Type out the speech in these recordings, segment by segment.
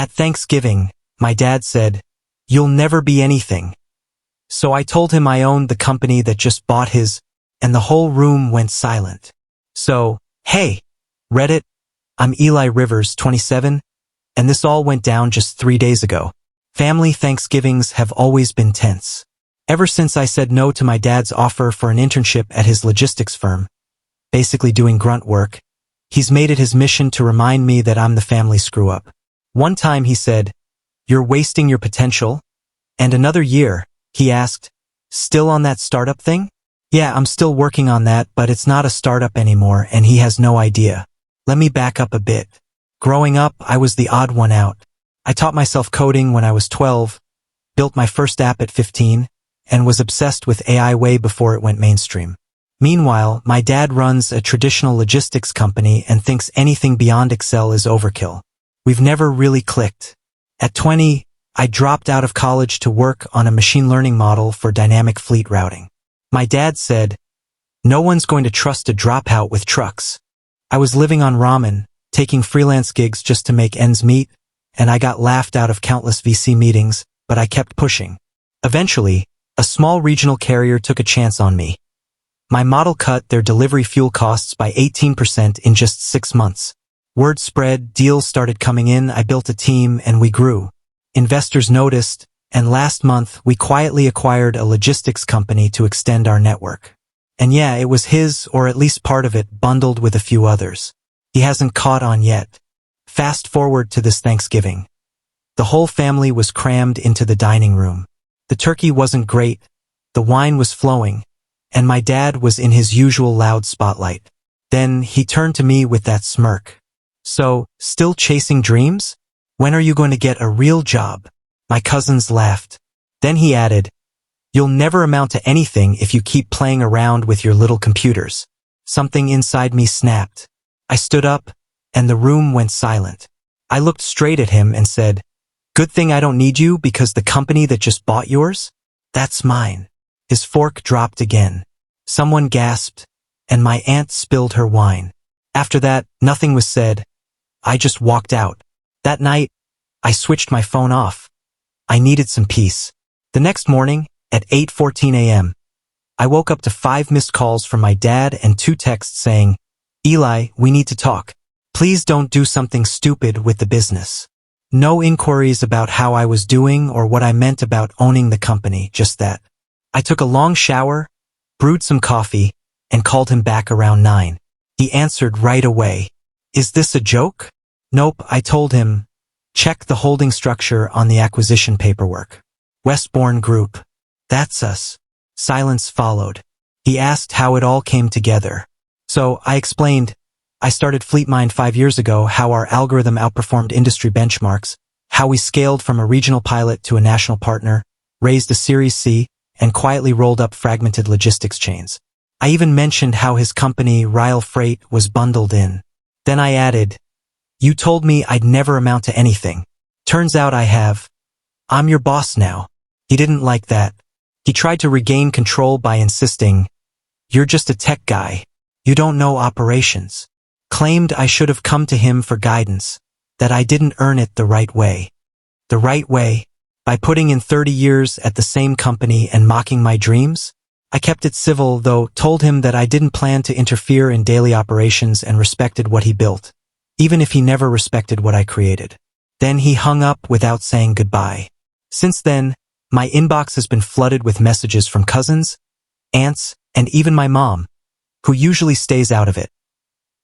At Thanksgiving, my dad said, "You'll never be anything." So I told him I owned the company that just bought his, and the whole room went silent. So, hey, Reddit, I'm Eli Rivers, 27, and this all went down just 3 days ago. Family Thanksgivings have always been tense. Ever since I said no to my dad's offer for an internship at his logistics firm, basically doing grunt work, he's made it his mission to remind me that I'm the family screw-up. One time he said, "You're wasting your potential." And another year, he asked, "Still on that startup thing?" Yeah, I'm still working on that, but it's not a startup anymore, and he has no idea. Let me back up a bit. Growing up, I was the odd one out. I taught myself coding when I was 12, built my first app at 15, and was obsessed with AI way before it went mainstream. Meanwhile, my dad runs a traditional logistics company and thinks anything beyond Excel is overkill. We've never really clicked. At 20, I dropped out of college to work on a machine learning model for dynamic fleet routing. My dad said, "No one's going to trust a dropout with trucks." I was living on ramen, taking freelance gigs just to make ends meet, and I got laughed out of countless VC meetings, but I kept pushing. Eventually, a small regional carrier took a chance on me. My model cut their delivery fuel costs by 18% in just 6 months. Word spread, deals started coming in, I built a team, and we grew. Investors noticed, and last month we quietly acquired a logistics company to extend our network. And yeah, it was his, or at least part of it, bundled with a few others. He hasn't caught on yet. Fast forward to this Thanksgiving. The whole family was crammed into the dining room. The turkey wasn't great, the wine was flowing, and my dad was in his usual loud spotlight. Then he turned to me with that smirk. "So, still chasing dreams? When are you going to get a real job?" My cousins laughed. Then he added, "You'll never amount to anything if you keep playing around with your little computers." Something inside me snapped. I stood up, and the room went silent. I looked straight at him and said, "Good thing I don't need you because the company that just bought yours? That's mine." His fork dropped again. Someone gasped, and my aunt spilled her wine. After that, nothing was said. I just walked out. That night, I switched my phone off. I needed some peace. The next morning, at 8:14 a.m., I woke up to 5 missed calls from my dad and 2 texts saying, "Eli, we need to talk. Please don't do something stupid with the business." No inquiries about how I was doing or what I meant about owning the company, just that. I took a long shower, brewed some coffee, and called him back around 9. He answered right away. "Is this a joke?" "Nope," I told him. "Check the holding structure on the acquisition paperwork. Westbourne Group. That's us." Silence followed. He asked how it all came together. So I explained, I started FleetMind 5 years ago, how our algorithm outperformed industry benchmarks, how we scaled from a regional pilot to a national partner, raised a Series C, and quietly rolled up fragmented logistics chains. I even mentioned how his company, Ryle Freight, was bundled in. Then I added, "You told me I'd never amount to anything. Turns out I have. I'm your boss now." He didn't like that. He tried to regain control by insisting, "You're just a tech guy. You don't know operations." Claimed I should have come to him for guidance, that I didn't earn it the right way. The right way? By putting in 30 years at the same company and mocking my dreams? I kept it civil, though, told him that I didn't plan to interfere in daily operations and respected what he built, even if he never respected what I created. Then he hung up without saying goodbye. Since then, my inbox has been flooded with messages from cousins, aunts, and even my mom, who usually stays out of it,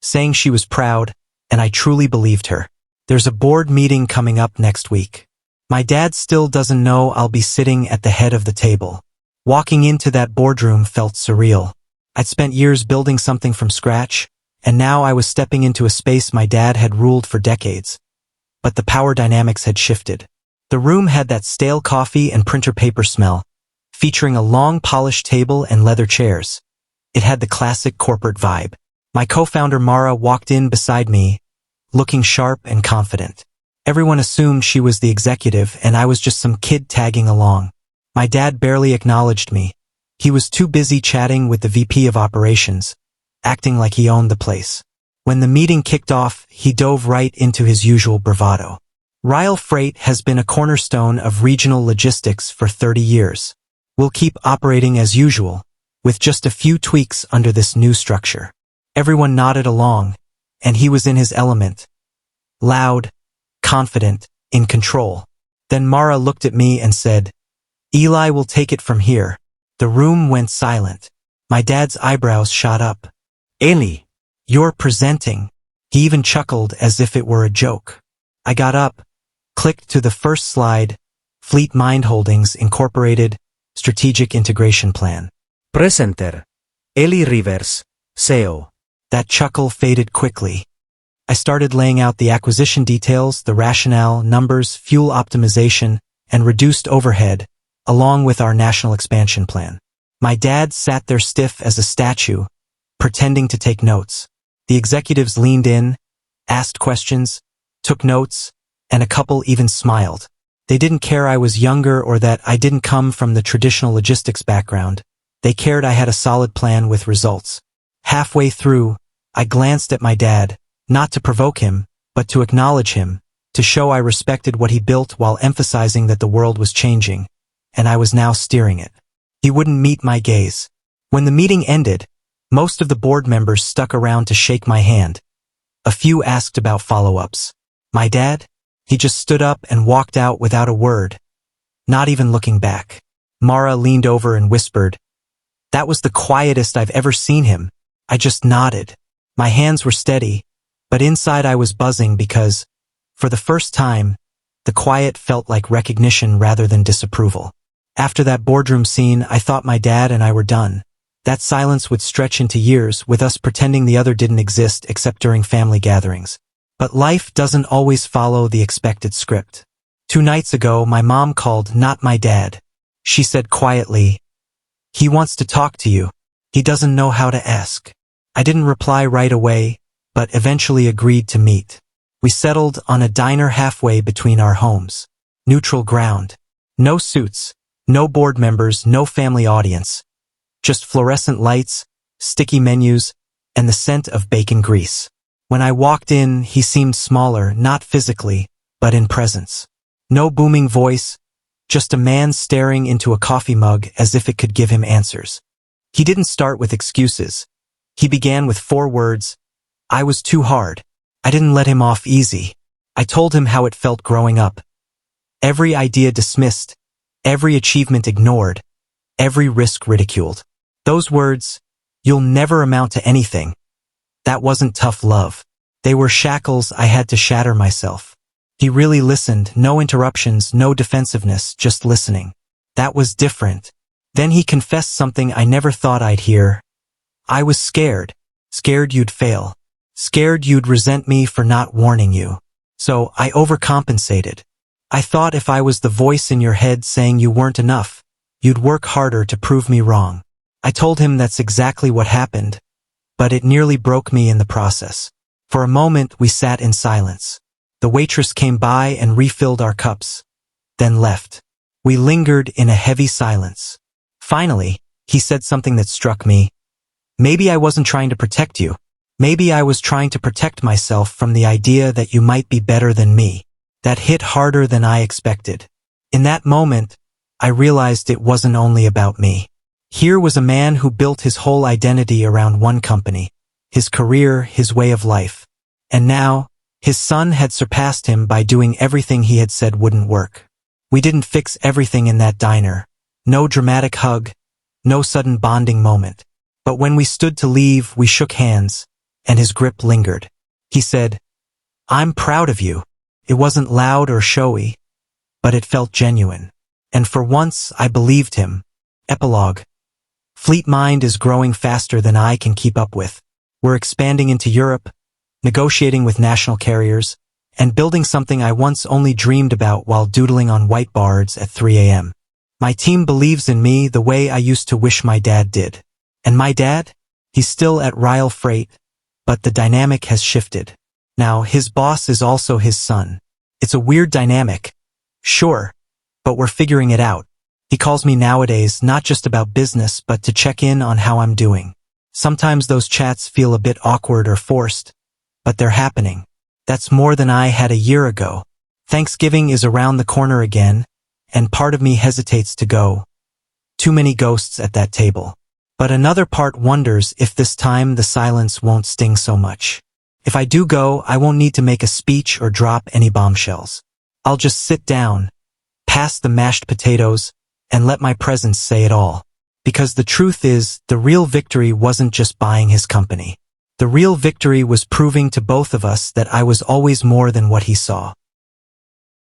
saying she was proud, and I truly believed her. There's a board meeting coming up next week. My dad still doesn't know I'll be sitting at the head of the table. Walking into that boardroom felt surreal. I'd spent years building something from scratch, and now I was stepping into a space my dad had ruled for decades. But the power dynamics had shifted. The room had that stale coffee and printer paper smell, featuring a long polished table and leather chairs. It had the classic corporate vibe. My co-founder Mara walked in beside me, looking sharp and confident. Everyone assumed she was the executive and I was just some kid tagging along. My dad barely acknowledged me. He was too busy chatting with the VP of operations, acting like he owned the place. When the meeting kicked off, he dove right into his usual bravado. Rail Freight has been a cornerstone of regional logistics for 30 years. We'll keep operating as usual, with just a few tweaks under this new structure. Everyone nodded along, and he was in his element. Loud, confident, in control. Then Mara looked at me and said, "Eli will take it from here." The room went silent. My dad's eyebrows shot up. "Eli, you're presenting." He even chuckled as if it were a joke. I got up, clicked to the first slide, Fleet Mind Holdings Incorporated, Strategic Integration Plan. Presenter, Eli Rivers, CEO. That chuckle faded quickly. I started laying out the acquisition details, the rationale, numbers, fuel optimization, and reduced overhead, along with our national expansion plan. My dad sat there stiff as a statue, pretending to take notes. The executives leaned in, asked questions, took notes, and a couple even smiled. They didn't care I was younger or that I didn't come from the traditional logistics background. They cared I had a solid plan with results. Halfway through, I glanced at my dad, not to provoke him, but to acknowledge him, to show I respected what he built while emphasizing that the world was changing, and I was now steering it. He wouldn't meet my gaze. When the meeting ended, most of the board members stuck around to shake my hand. A few asked about follow-ups. My dad? He just stood up and walked out without a word, not even looking back. Mara leaned over and whispered, "That was the quietest I've ever seen him." I just nodded. My hands were steady, but inside I was buzzing because, for the first time, the quiet felt like recognition rather than disapproval. After that boardroom scene, I thought my dad and I were done. That silence would stretch into years, with us pretending the other didn't exist except during family gatherings. But life doesn't always follow the expected script. 2 nights ago, my mom called, not my dad. She said quietly, "He wants to talk to you. He doesn't know how to ask." I didn't reply right away, but eventually agreed to meet. We settled on a diner halfway between our homes. Neutral ground. No suits, no board members, no family audience. Just fluorescent lights, sticky menus, and the scent of bacon grease. When I walked in, he seemed smaller, not physically, but in presence. No booming voice, just a man staring into a coffee mug as if it could give him answers. He didn't start with excuses. He began with 4 words. I was too hard. I didn't let him off easy. I told him how it felt growing up. Every idea dismissed, every achievement ignored, every risk ridiculed. Those words, "You'll never amount to anything." That wasn't tough love. They were shackles I had to shatter myself. He really listened, no interruptions, no defensiveness, just listening. That was different. Then he confessed something I never thought I'd hear. I was scared. Scared you'd fail. Scared you'd resent me for not warning you. So I overcompensated. I thought if I was the voice in your head saying you weren't enough, you'd work harder to prove me wrong. I told him that's exactly what happened, but it nearly broke me in the process. For a moment, we sat in silence. The waitress came by and refilled our cups, then left. We lingered in a heavy silence. Finally, he said something that struck me. Maybe I wasn't trying to protect you. Maybe I was trying to protect myself from the idea that you might be better than me. That hit harder than I expected. In that moment, I realized it wasn't only about me. Here was a man who built his whole identity around one company, his career, his way of life. And now, his son had surpassed him by doing everything he had said wouldn't work. We didn't fix everything in that diner. No dramatic hug, no sudden bonding moment. But when we stood to leave, we shook hands, and his grip lingered. He said, "I'm proud of you." It wasn't loud or showy, but it felt genuine. And for once, I believed him. Epilogue. Fleet Mind is growing faster than I can keep up with. We're expanding into Europe, negotiating with national carriers, and building something I once only dreamed about while doodling on whiteboards at 3 a.m. My team believes in me the way I used to wish my dad did. And my dad? He's still at Rail Freight, but the dynamic has shifted. Now, his boss is also his son. It's a weird dynamic. Sure, but we're figuring it out. He calls me nowadays not just about business but to check in on how I'm doing. Sometimes those chats feel a bit awkward or forced, but they're happening. That's more than I had a year ago. Thanksgiving is around the corner again, and part of me hesitates to go. Too many ghosts at that table. But another part wonders if this time the silence won't sting so much. If I do go, I won't need to make a speech or drop any bombshells. I'll just sit down, pass the mashed potatoes, and let my presence say it all. Because the truth is, the real victory wasn't just buying his company. The real victory was proving to both of us that I was always more than what he saw.